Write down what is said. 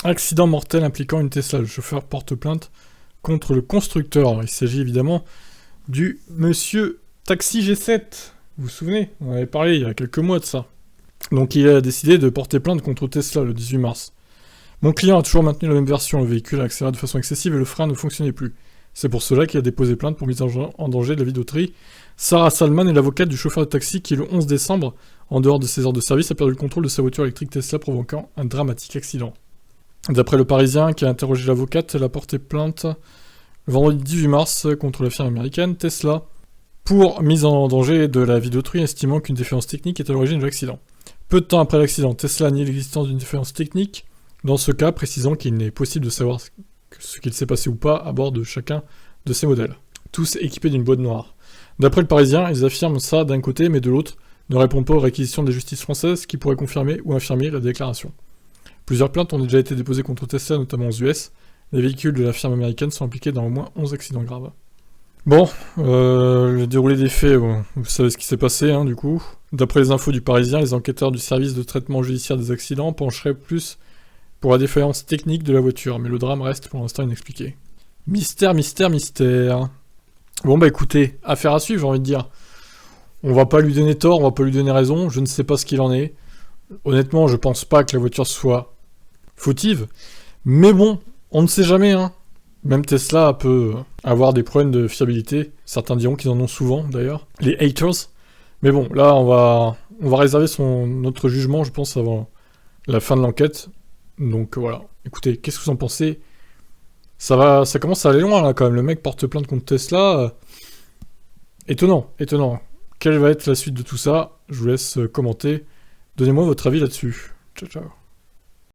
Accident mortel impliquant une Tesla. Le chauffeur porte plainte contre le constructeur. Il s'agit évidemment du monsieur Taxi G7. Vous vous souvenez? On en avait parlé il y a quelques mois de ça. Donc il a décidé de porter plainte contre Tesla le 18 mars. Mon client a toujours maintenu la même version. Le véhicule a accéléré de façon excessive et le frein ne fonctionnait plus. C'est pour cela qu'il a déposé plainte pour mise en danger de la vie d'autrui. Sarah Salman est l'avocate du chauffeur de taxi qui, le 11 décembre, en dehors de ses heures de service, a perdu le contrôle de sa voiture électrique Tesla, provoquant un dramatique accident. D'après le Parisien, qui a interrogé l'avocate, elle a porté plainte le vendredi 18 mars contre la firme américaine Tesla pour mise en danger de la vie d'autrui, estimant qu'une défaillance technique est à l'origine de l'accident. Peu de temps après l'accident, Tesla a nié l'existence d'une défaillance technique, dans ce cas précisant qu'il n'est possible de savoir ce qu'il s'est passé ou pas à bord de chacun de ces modèles, tous équipés d'une boîte noire. D'après le Parisien, ils affirment ça d'un côté, mais de l'autre, ne répondent pas aux réquisitions de la justice française qui pourraient confirmer ou infirmer la déclaration. Plusieurs plaintes ont déjà été déposées contre Tesla, notamment aux US. Les véhicules de la firme américaine sont impliqués dans au moins 11 accidents graves. Bon, le déroulé des faits, bon, vous savez ce qui s'est passé, du coup. D'après les infos du Parisien, les enquêteurs du service de traitement judiciaire des accidents pencheraient plus pour la défaillance technique de la voiture, mais le drame reste pour l'instant inexpliqué. Mystère, mystère, mystère. Bon bah écoutez, affaire à suivre, j'ai envie de dire. On va pas lui donner tort, on va pas lui donner raison, je ne sais pas ce qu'il en est. Honnêtement, je pense pas que la voiture soit fautive, mais bon, on ne sait jamais, Même Tesla peut avoir des problèmes de fiabilité, certains diront qu'ils en ont souvent d'ailleurs, les haters. Mais bon, là on va réserver notre jugement, je pense, avant la fin de l'enquête. Donc voilà, écoutez, qu'est-ce que vous en pensez? Ça commence à aller loin là quand même, le mec porte plainte contre Tesla. Étonnant. Quelle va être la suite de tout ça? Je vous laisse commenter. Donnez-moi votre avis là-dessus. Ciao, ciao.